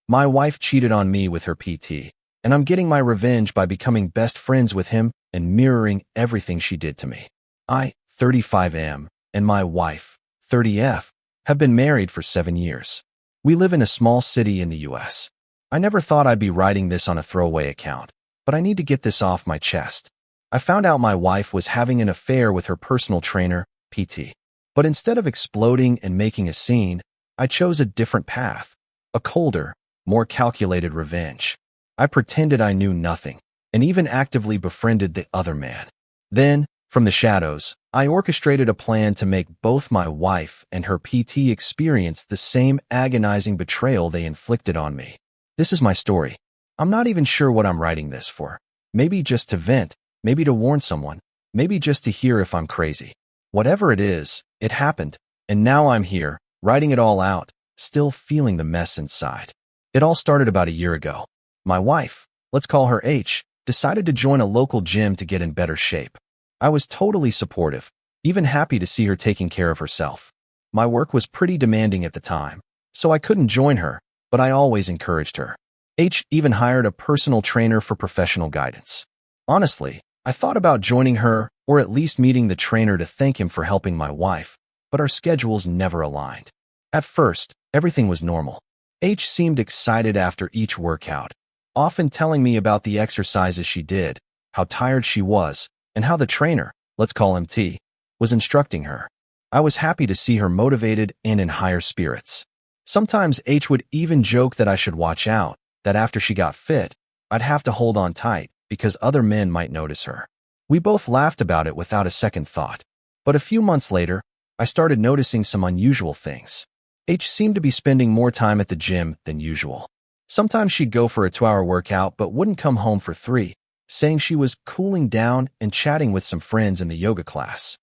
My wife cheated on me with her PT, and I'm getting my revenge by becoming best friends with him and mirroring everything she did to me. I, 35M, and my wife, 30F, have been married for 7 years. We live in a small city in the US. I never thought I'd be writing this on a throwaway account, but I need to get this off my chest. I found out my wife was having an affair with her personal trainer, PT. But instead of exploding and making a scene, I chose a different path, a colder, more calculated revenge. I pretended I knew nothing, and even actively befriended the other man. Then, from the shadows, I orchestrated a plan to make both my wife and her PT experience the same agonizing betrayal they inflicted on me. This is my story. I'm not even sure what I'm writing this for. Maybe just to vent, maybe to warn someone, maybe just to hear if I'm crazy. Whatever it is, it happened, and now I'm here, writing it all out, still feeling the mess inside. It all started about a year ago. My wife, let's call her H, decided to join a local gym to get in better shape. I was totally supportive, even happy to see her taking care of herself. My work was pretty demanding at the time, so I couldn't join her, but I always encouraged her. H even hired a personal trainer for professional guidance. Honestly, I thought about joining her or at least meeting the trainer to thank him for helping my wife, but our schedules never aligned. At first, everything was normal. H seemed excited after each workout, often telling me about the exercises she did, how tired she was, and how the trainer, let's call him T, was instructing her. I was happy to see her motivated and in higher spirits. Sometimes H would even joke that I should watch out, that after she got fit, I'd have to hold on tight because other men might notice her. We both laughed about it without a second thought. But a few months later, I started noticing some unusual things. H seemed to be spending more time at the gym than usual. Sometimes she'd go for a 2-hour workout but wouldn't come home for 3, saying she was cooling down and chatting with some friends in the yoga class.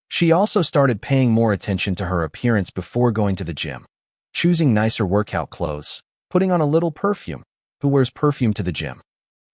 She also started paying more attention to her appearance before going to the gym, choosing nicer workout clothes, putting on a little perfume. Who wears perfume to the gym?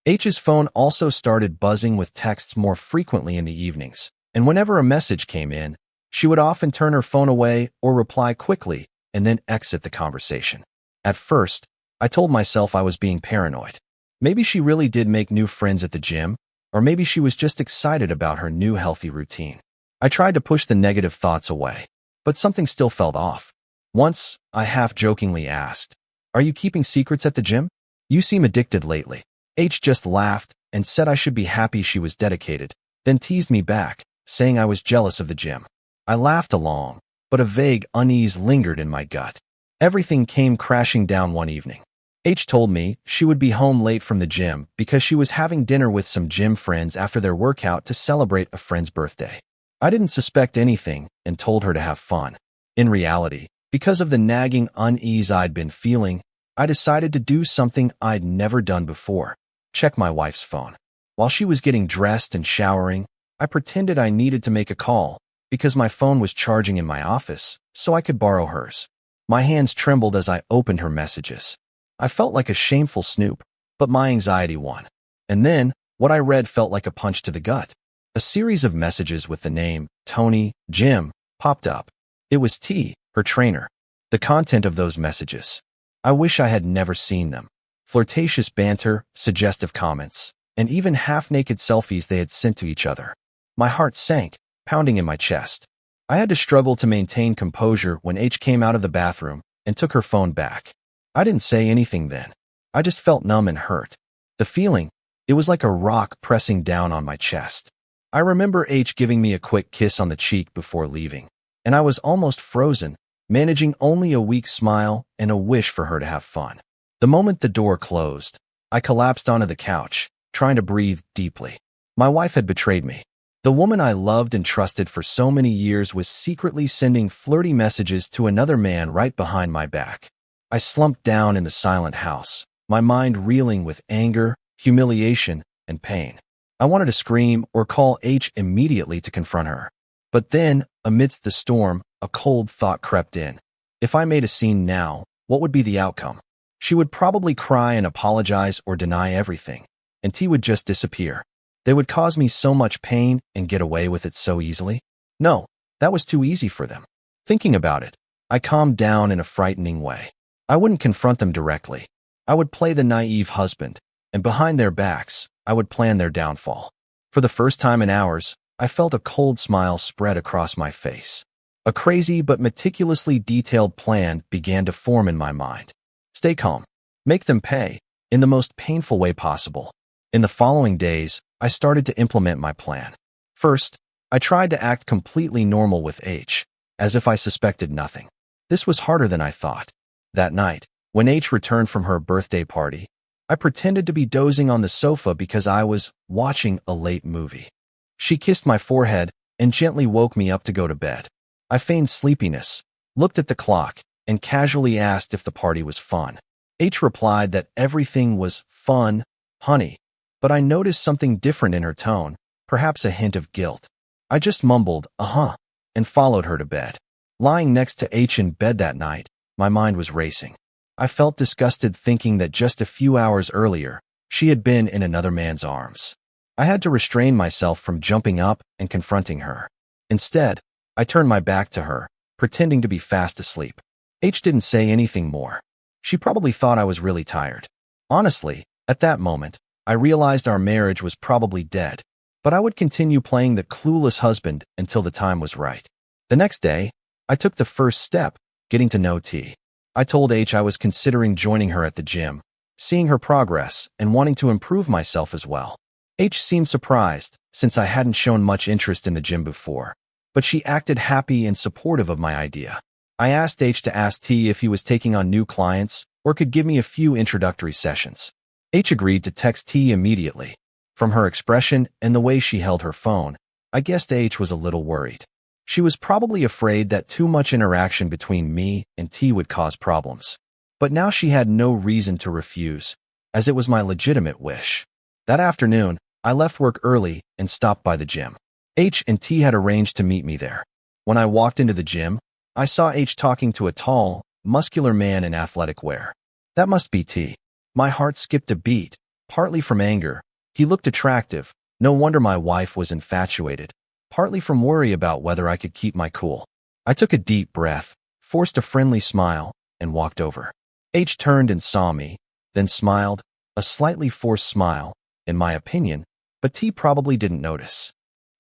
H's phone also started buzzing with texts more frequently in the evenings, and whenever a message came in, she would often turn her phone away or reply quickly and then exit the conversation. At first, I told myself I was being paranoid. Maybe she really did make new friends at the gym, or maybe she was just excited about her new healthy routine. I tried to push the negative thoughts away, but something still felt off. Once, I half-jokingly asked, "Are you keeping secrets at the gym? You seem addicted lately." H just laughed and said I should be happy she was dedicated, then teased me back, saying I was jealous of the gym. I laughed along, but a vague unease lingered in my gut. Everything came crashing down one evening. H told me she would be home late from the gym because she was having dinner with some gym friends after their workout to celebrate a friend's birthday. I didn't suspect anything and told her to have fun. In reality, because of the nagging unease I'd been feeling, I decided to do something I'd never done before: check my wife's phone. While she was getting dressed and showering, I pretended I needed to make a call because my phone was charging in my office, so I could borrow hers. My hands trembled as I opened her messages. I felt like a shameful snoop, but my anxiety won. And then, what I read felt like a punch to the gut. A series of messages with the name Tony, Jim, popped up. It was T, her trainer. The content of those messages, I wish I had never seen them. Flirtatious banter, suggestive comments, and even half-naked selfies they had sent to each other. My heart sank, pounding in my chest. I had to struggle to maintain composure when H came out of the bathroom and took her phone back. I didn't say anything then. I just felt numb and hurt. The feeling, it was like a rock pressing down on my chest. I remember H giving me a quick kiss on the cheek before leaving, and I was almost frozen, managing only a weak smile and a wish for her to have fun. The moment the door closed, I collapsed onto the couch, trying to breathe deeply. My wife had betrayed me. The woman I loved and trusted for so many years was secretly sending flirty messages to another man right behind my back. I slumped down in the silent house, my mind reeling with anger, humiliation, and pain. I wanted to scream or call H immediately to confront her. But then, amidst the storm, a cold thought crept in. If I made a scene now, what would be the outcome? She would probably cry and apologize or deny everything, and T would just disappear. They would cause me so much pain and get away with it so easily. No, that was too easy for them. Thinking about it, I calmed down in a frightening way. I wouldn't confront them directly. I would play the naive husband, and behind their backs, I would plan their downfall. For the first time in hours, I felt a cold smile spread across my face. A crazy but meticulously detailed plan began to form in my mind. Stay calm. Make them pay, in the most painful way possible. In the following days, I started to implement my plan. First, I tried to act completely normal with H, as if I suspected nothing. This was harder than I thought. That night, when H returned from her birthday party, I pretended to be dozing on the sofa because I was watching a late movie. She kissed my forehead and gently woke me up to go to bed. I feigned sleepiness, looked at the clock, and casually asked if the party was fun. H replied that everything was fun, honey, but I noticed something different in her tone, perhaps a hint of guilt. I just mumbled, uh-huh, and followed her to bed. Lying next to H in bed that night, my mind was racing. I felt disgusted thinking that just a few hours earlier, she had been in another man's arms. I had to restrain myself from jumping up and confronting her. Instead, I turned my back to her, pretending to be fast asleep. H didn't say anything more. She probably thought I was really tired. Honestly, at that moment, I realized our marriage was probably dead, but I would continue playing the clueless husband until the time was right. The next day, I took the first step, getting to know T. I told H I was considering joining her at the gym, seeing her progress, and wanting to improve myself as well. H seemed surprised, since I hadn't shown much interest in the gym before, but she acted happy and supportive of my idea. I asked H to ask T if he was taking on new clients or could give me a few introductory sessions. H agreed to text T immediately. From her expression and the way she held her phone, I guessed H was a little worried. She was probably afraid that too much interaction between me and T would cause problems. But now she had no reason to refuse, as it was my legitimate wish. That afternoon, I left work early and stopped by the gym. H and T had arranged to meet me there. When I walked into the gym, I saw H talking to a tall, muscular man in athletic wear. That must be T. My heart skipped a beat, partly from anger. He looked attractive. No wonder my wife was infatuated. Partly from worry about whether I could keep my cool. I took a deep breath, forced a friendly smile, and walked over. H turned and saw me, then smiled, a slightly forced smile, in my opinion, but T probably didn't notice.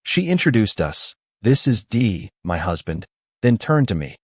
She introduced us. This is D, my husband, then turned to me.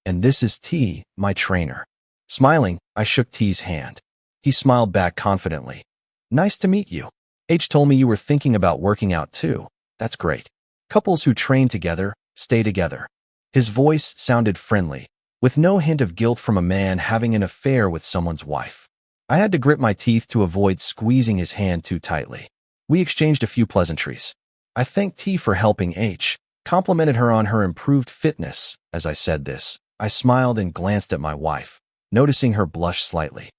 And this is T, my trainer. Smiling, I shook T's hand. He smiled back confidently. Nice to meet you. H told me you were thinking about working out too. That's great. Couples who train together, stay together. His voice sounded friendly, with no hint of guilt from a man having an affair with someone's wife. I had to grit my teeth to avoid squeezing his hand too tightly. We exchanged a few pleasantries. I thanked T for helping H, complimented her on her improved fitness. As I said this, I smiled and glanced at my wife, noticing her blush slightly.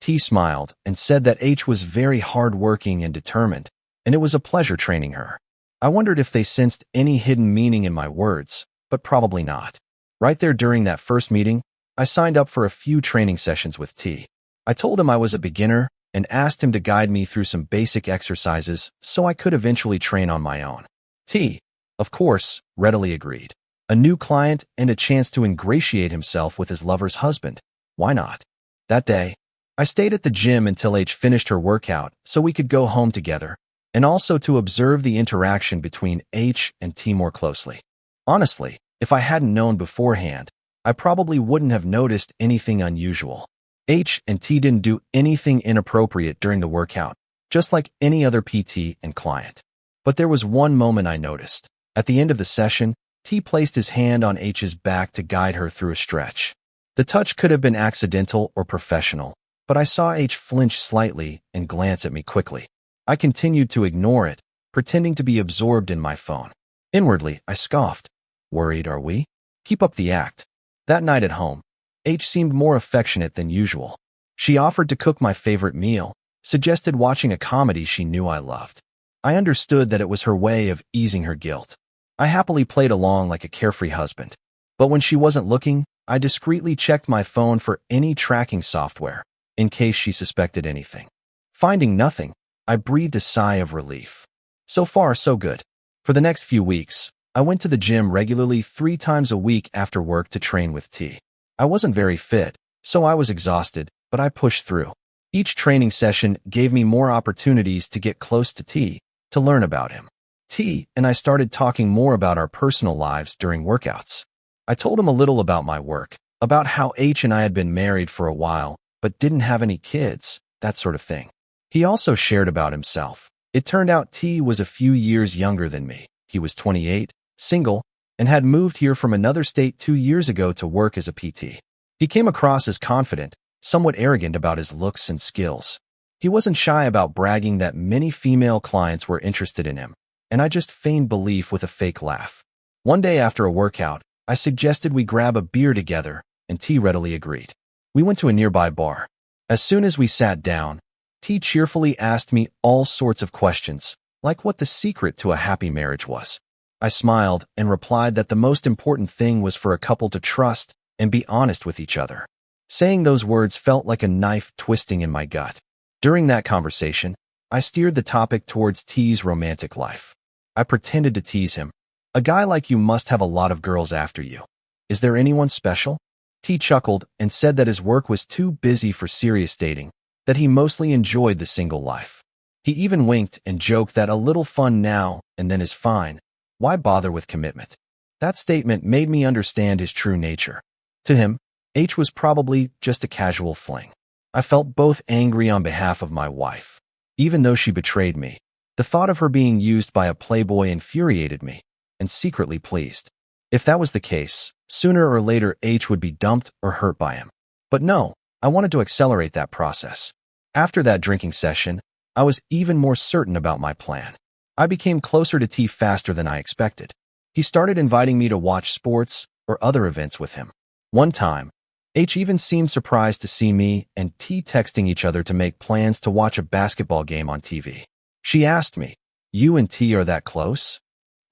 T smiled and said that H was very hard-working and determined, and it was a pleasure training her. I wondered if they sensed any hidden meaning in my words, but probably not. Right there during that first meeting, I signed up for a few training sessions with T. I told him I was a beginner and asked him to guide me through some basic exercises so I could eventually train on my own. T, of course, readily agreed. A new client and a chance to ingratiate himself with his lover's husband. Why not? That day, I stayed at the gym until H finished her workout so we could go home together, and also to observe the interaction between H and T more closely. Honestly, if I hadn't known beforehand, I probably wouldn't have noticed anything unusual. H and T didn't do anything inappropriate during the workout, just like any other PT and client. But there was one moment I noticed. At the end of the session, T placed his hand on H's back to guide her through a stretch. The touch could have been accidental or professional, but I saw H flinch slightly and glance at me quickly. I continued to ignore it, pretending to be absorbed in my phone. Inwardly, I scoffed. Worried, are we? Keep up the act. That night at home, H seemed more affectionate than usual. She offered to cook my favorite meal, suggested watching a comedy she knew I loved. I understood that it was her way of easing her guilt. I happily played along like a carefree husband. But when she wasn't looking, I discreetly checked my phone for any tracking software, in case she suspected anything. Finding nothing, I breathed a sigh of relief. So far, so good. For the next few weeks, I went to the gym regularly 3 times a week after work to train with T. I wasn't very fit, so I was exhausted, but I pushed through. Each training session gave me more opportunities to get close to T, to learn about him. T and I started talking more about our personal lives during workouts. I told him a little about my work, about how H and I had been married for a while, but didn't have any kids, that sort of thing. He also shared about himself. It turned out T was a few years younger than me. He was 28, single, and had moved here from another state 2 years ago to work as a PT. He came across as confident, somewhat arrogant about his looks and skills. He wasn't shy about bragging that many female clients were interested in him, and I just feigned belief with a fake laugh. One day after a workout, I suggested we grab a beer together, and T readily agreed. We went to a nearby bar. As soon as we sat down, T cheerfully asked me all sorts of questions, like what the secret to a happy marriage was. I smiled and replied that the most important thing was for a couple to trust and be honest with each other. Saying those words felt like a knife twisting in my gut. During that conversation, I steered the topic towards T's romantic life. I pretended to tease him. A guy like you must have a lot of girls after you. Is there anyone special? T chuckled and said that his work was too busy for serious dating, that he mostly enjoyed the single life. He even winked and joked that a little fun now and then is fine. Why bother with commitment? That statement made me understand his true nature. To him, H was probably just a casual fling. I felt both angry on behalf of my wife. Even though she betrayed me, the thought of her being used by a playboy infuriated me, and secretly pleased. If that was the case, sooner or later H would be dumped or hurt by him. But no, I wanted to accelerate that process. After that drinking session, I was even more certain about my plan. I became closer to T faster than I expected. He started inviting me to watch sports or other events with him. One time, H even seemed surprised to see me and T texting each other to make plans to watch a basketball game on TV. She asked me, "You and T are that close?"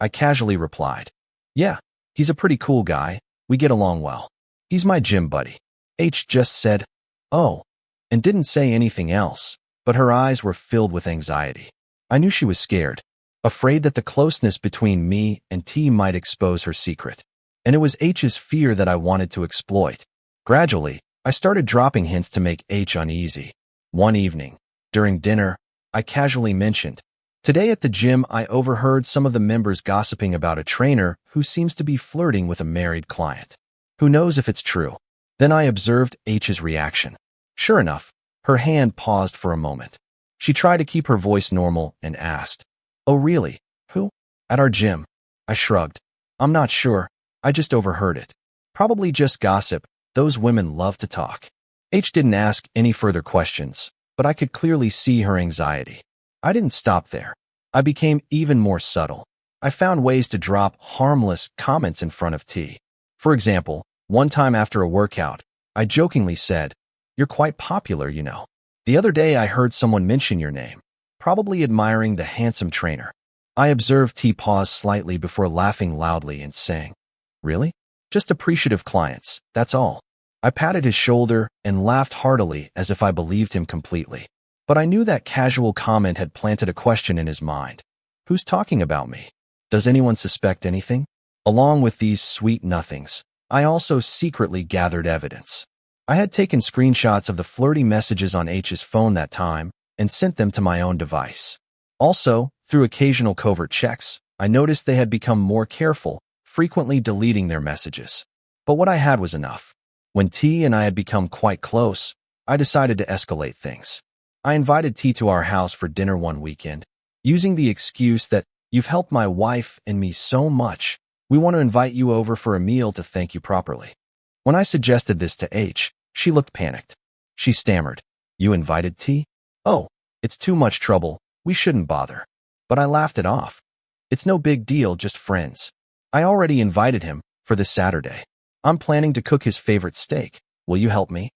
I casually replied, "Yeah, he's a pretty cool guy. We get along well. He's my gym buddy." H just said, "Oh," and didn't say anything else, but her eyes were filled with anxiety. I knew she was scared, afraid that the closeness between me and T might expose her secret. And it was H's fear that I wanted to exploit. Gradually, I started dropping hints to make H uneasy. One evening, during dinner, I casually mentioned, "Today at the gym, I overheard some of the members gossiping about a trainer who seems to be flirting with a married client. Who knows if it's true?" Then I observed H's reaction. Sure enough, her hand paused for a moment. She tried to keep her voice normal and asked, "Oh really? Who?" "At our gym." I shrugged. "I'm not sure. I just overheard it. Probably just gossip. Those women love to talk." H didn't ask any further questions, but I could clearly see her anxiety. I didn't stop there. I became even more subtle. I found ways to drop harmless comments in front of T. For example, one time after a workout, I jokingly said, "You're quite popular, you know. The other day I heard someone mention your name, probably admiring the handsome trainer." I observed T pause slightly before laughing loudly and saying, "Really? Just appreciative clients, that's all." I patted his shoulder and laughed heartily as if I believed him completely. But I knew that casual comment had planted a question in his mind. Who's talking about me? Does anyone suspect anything? Along with these sweet nothings, I also secretly gathered evidence. I had taken screenshots of the flirty messages on H's phone that time and sent them to my own device. Also, through occasional covert checks, I noticed they had become more careful, frequently deleting their messages. But what I had was enough. When T and I had become quite close, I decided to escalate things. I invited T to our house for dinner one weekend, using the excuse that, "You've helped my wife and me so much. We want to invite you over for a meal to thank you properly." When I suggested this to H, she looked panicked. She stammered, "You invited T? Oh, it's too much trouble. We shouldn't bother." But I laughed it off. "It's no big deal, just friends. I already invited him for this Saturday. I'm planning to cook his favorite steak. Will you help me?"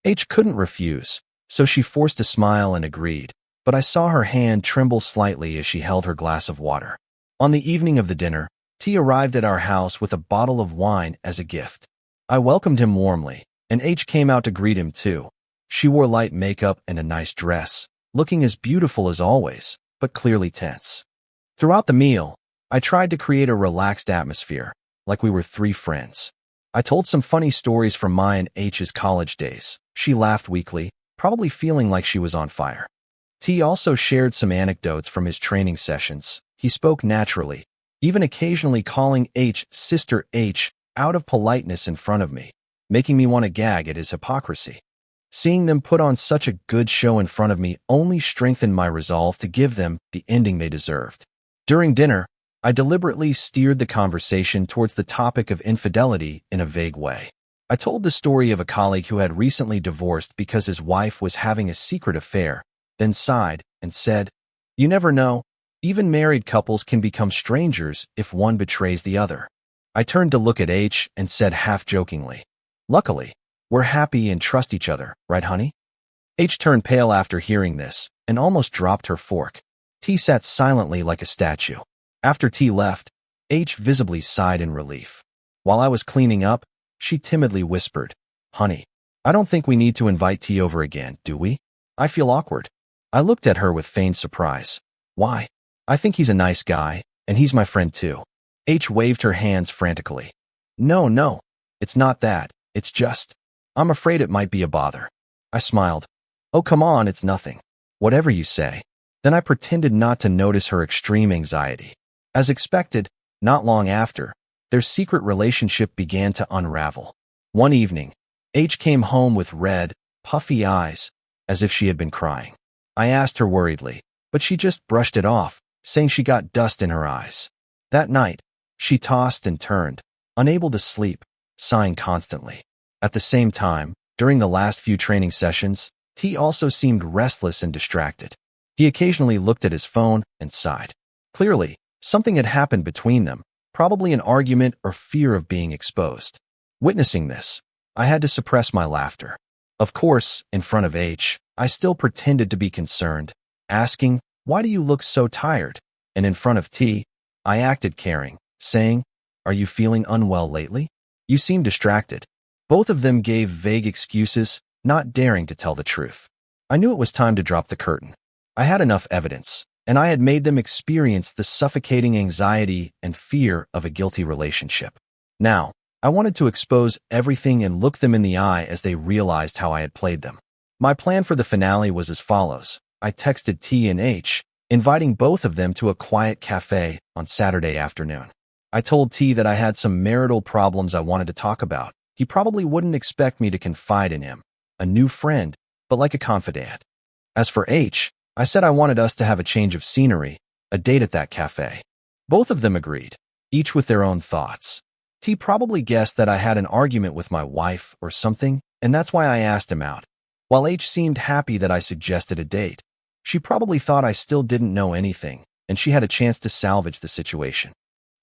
H couldn't refuse, so she forced a smile and agreed, but I saw her hand tremble slightly as she held her glass of water. On the evening of the dinner, T arrived at our house with a bottle of wine as a gift. I welcomed him warmly, and H came out to greet him too. She wore light makeup and a nice dress, looking as beautiful as always, but clearly tense. Throughout the meal, I tried to create a relaxed atmosphere, like we were three friends. I told some funny stories from my and H's college days. She laughed weakly, probably feeling like she was on fire. T also shared some anecdotes from his training sessions. He spoke naturally, even occasionally calling H Sister H out of politeness in front of me, making me want to gag at his hypocrisy. Seeing them put on such a good show in front of me only strengthened my resolve to give them the ending they deserved. During dinner, I deliberately steered the conversation towards the topic of infidelity in a vague way. I told the story of a colleague who had recently divorced because his wife was having a secret affair, then sighed and said, "You never know, even married couples can become strangers if one betrays the other." I turned to look at H and said half-jokingly, "Luckily, we're happy and trust each other, right, honey?" H turned pale after hearing this and almost dropped her fork. T sat silently like a statue. After T left, H visibly sighed in relief. While I was cleaning up, she timidly whispered, "Honey, I don't think we need to invite T over again, do we? I feel awkward." I looked at her with feigned surprise. "Why? I think he's a nice guy, and he's my friend too." H waved her hands frantically. No, it's not that. It's just, I'm afraid it might be a bother." I smiled. "Oh, come on, it's nothing. Whatever you say." Then I pretended not to notice her extreme anxiety. As expected, not long after, their secret relationship began to unravel. One evening, H came home with red, puffy eyes, as if she had been crying. I asked her worriedly, but she just brushed it off, saying she got dust in her eyes. That night, she tossed and turned, unable to sleep, sighing constantly. At the same time, during the last few training sessions, T also seemed restless and distracted. He occasionally looked at his phone and sighed. Clearly, something had happened between them, probably an argument or fear of being exposed. Witnessing this, I had to suppress my laughter. Of course, in front of H, I still pretended to be concerned, asking, "Why do you look so tired?" And in front of T, I acted caring, saying, "Are you feeling unwell lately? You seem distracted." Both of them gave vague excuses, not daring to tell the truth. I knew it was time to drop the curtain. I had enough evidence, and I had made them experience the suffocating anxiety and fear of a guilty relationship. Now, I wanted to expose everything and look them in the eye as they realized how I had played them. My plan for the finale was as follows. I texted T and H, inviting both of them to a quiet cafe on Saturday afternoon. I told T that I had some marital problems I wanted to talk about. He probably wouldn't expect me to confide in him, a new friend, but like a confidant. As for H, I said I wanted us to have a change of scenery, a date at that cafe. Both of them agreed, each with their own thoughts. T probably guessed that I had an argument with my wife or something, and that's why I asked him out. While H seemed happy that I suggested a date, she probably thought I still didn't know anything, and she had a chance to salvage the situation.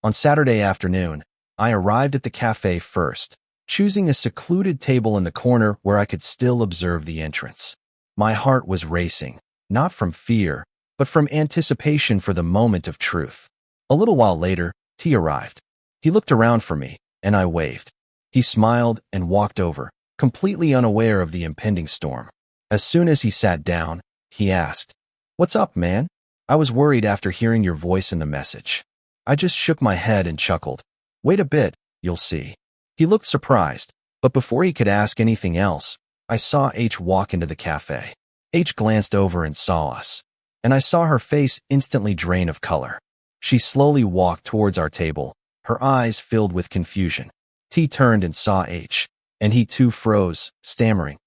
On Saturday afternoon, I arrived at the cafe first, choosing a secluded table in the corner where I could still observe the entrance. My heart was racing, not from fear, but from anticipation for the moment of truth. A little while later, T arrived. He looked around for me, and I waved. He smiled and walked over, completely unaware of the impending storm. As soon as he sat down, he asked, "What's up, man? I was worried after hearing your voice in the message." I just shook my head and chuckled. "Wait a bit, you'll see." He looked surprised, but before he could ask anything else, I saw H walk into the cafe. H glanced over and saw us, and I saw her face instantly drain of color. She slowly walked towards our table, her eyes filled with confusion. T turned and saw H, and he too froze, stammering,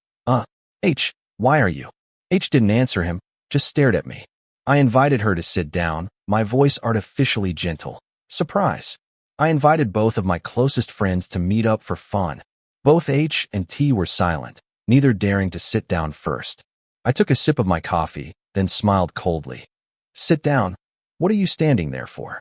H, why are you?" H didn't answer him, just stared at me. I invited her to sit down, my voice artificially gentle. Surprise! I invited both of my closest friends to meet up for fun. Both H and T were silent, neither daring to sit down first. I took a sip of my coffee, then smiled coldly. "Sit down. What are you standing there for?"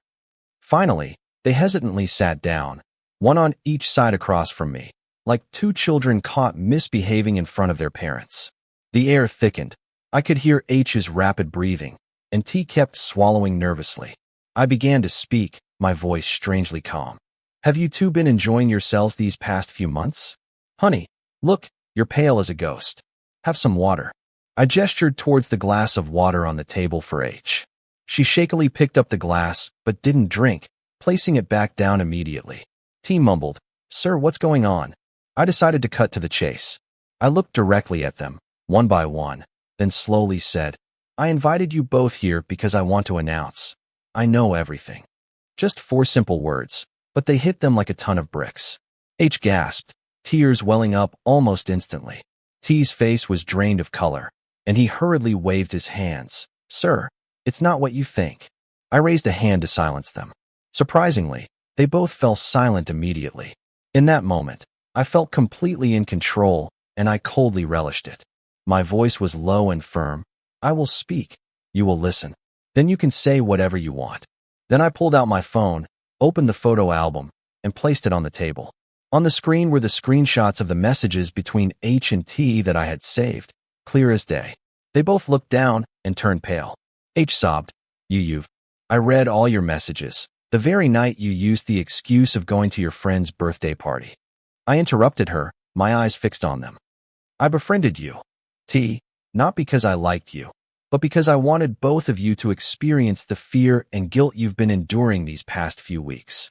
Finally, they hesitantly sat down, one on each side across from me, like two children caught misbehaving in front of their parents. The air thickened. I could hear H's rapid breathing, and T kept swallowing nervously. I began to speak, my voice strangely calm. "Have you two been enjoying yourselves these past few months? Honey, look, you're pale as a ghost. Have some water." I gestured towards the glass of water on the table for H. She shakily picked up the glass, but didn't drink, placing it back down immediately. T mumbled, "Sir, what's going on?" I decided to cut to the chase. I looked directly at them, one by one, then slowly said, I invited you both here because I want to announce. I know everything. Just 4 simple words, but they hit them like a ton of bricks. H gasped, tears welling up almost instantly. T's face was drained of color, and he hurriedly waved his hands. Sir, it's not what you think. I raised a hand to silence them. Surprisingly, they both fell silent immediately. In that moment, I felt completely in control, and I coldly relished it. My voice was low and firm. I will speak. You will listen. Then you can say whatever you want. Then I pulled out my phone, opened the photo album, and placed it on the table. On the screen were the screenshots of the messages between H and T that I had saved, clear as day. They both looked down and turned pale. H sobbed, You've. I read all your messages, the very night you used the excuse of going to your friend's birthday party. I interrupted her, my eyes fixed on them. I befriended you, T, not because I liked you, but because I wanted both of you to experience the fear and guilt you've been enduring these past few weeks.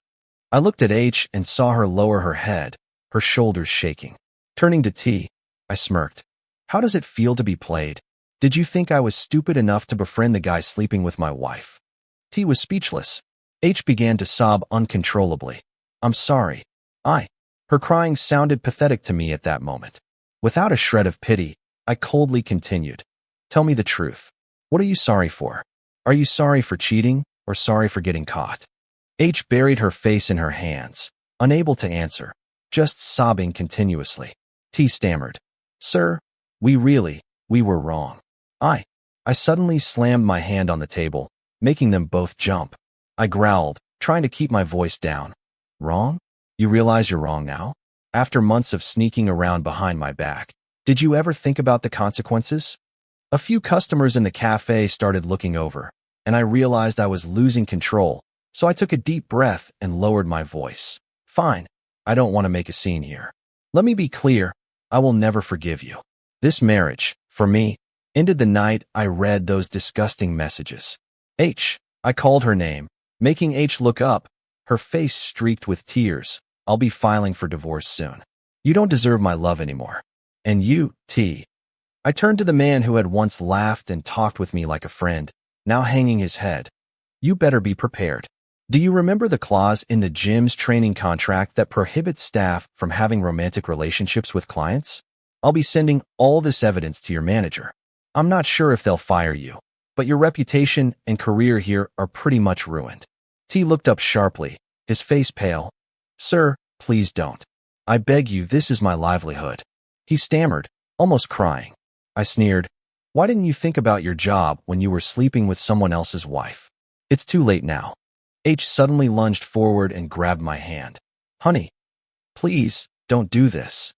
I looked at H and saw her lower her head, her shoulders shaking. Turning to T, I smirked. How does it feel to be played? Did you think I was stupid enough to befriend the guy sleeping with my wife? T was speechless. H began to sob uncontrollably. I'm sorry. Her crying sounded pathetic to me at that moment. Without a shred of pity, I coldly continued. Tell me the truth. What are you sorry for? Are you sorry for cheating or sorry for getting caught? H buried her face in her hands, unable to answer, just sobbing continuously. T stammered. Sir, we were wrong. I suddenly slammed my hand on the table, making them both jump. I growled, trying to keep my voice down. Wrong? You realize you're wrong now? After months of sneaking around behind my back, did you ever think about the consequences? A few customers in the cafe started looking over, and I realized I was losing control, so I took a deep breath and lowered my voice. Fine, I don't want to make a scene here. Let me be clear, I will never forgive you. This marriage, for me, ended the night I read those disgusting messages. H, I called her name, making H look up, her face streaked with tears. I'll be filing for divorce soon. You don't deserve my love anymore. And you, T. I turned to the man who had once laughed and talked with me like a friend, now hanging his head. You better be prepared. Do you remember the clause in the gym's training contract that prohibits staff from having romantic relationships with clients? I'll be sending all this evidence to your manager. I'm not sure if they'll fire you, but your reputation and career here are pretty much ruined. T looked up sharply, his face pale. Sir, please don't. I beg you, this is my livelihood. He stammered, almost crying. I sneered. Why didn't you think about your job when you were sleeping with someone else's wife? It's too late now. H suddenly lunged forward and grabbed my hand. Honey, please, don't do this.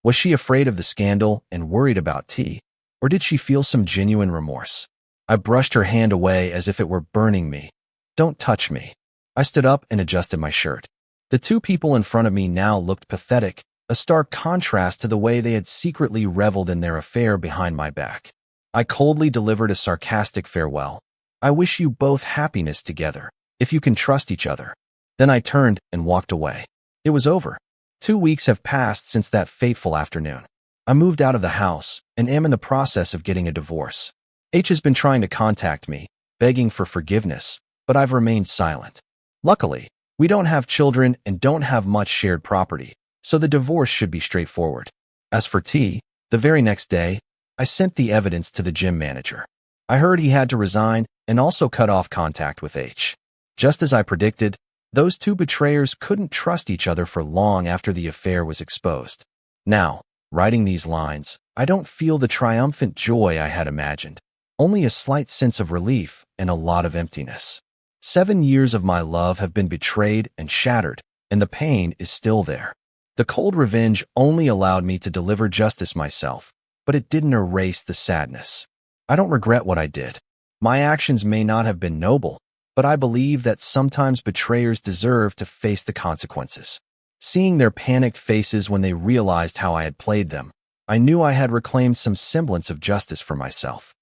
Was she afraid of the scandal and worried about T, or did she feel some genuine remorse? I brushed her hand away as if it were burning me. Don't touch me. I stood up and adjusted my shirt. The two people in front of me now looked pathetic, a stark contrast to the way they had secretly reveled in their affair behind my back. I coldly delivered a sarcastic farewell. I wish you both happiness together, if you can trust each other. Then I turned and walked away. It was over. 2 weeks have passed since that fateful afternoon. I moved out of the house and am in the process of getting a divorce. H has been trying to contact me, begging for forgiveness, but I've remained silent. Luckily, we don't have children and don't have much shared property, so the divorce should be straightforward. As for T, the very next day, I sent the evidence to the gym manager. I heard he had to resign and also cut off contact with H. Just as I predicted, those two betrayers couldn't trust each other for long after the affair was exposed. Now, writing these lines, I don't feel the triumphant joy I had imagined, only a slight sense of relief and a lot of emptiness. 7 years of my love have been betrayed and shattered, and the pain is still there. The cold revenge only allowed me to deliver justice myself, but it didn't erase the sadness. I don't regret what I did. My actions may not have been noble, but I believe that sometimes betrayers deserve to face the consequences. Seeing their panicked faces when they realized how I had played them, I knew I had reclaimed some semblance of justice for myself.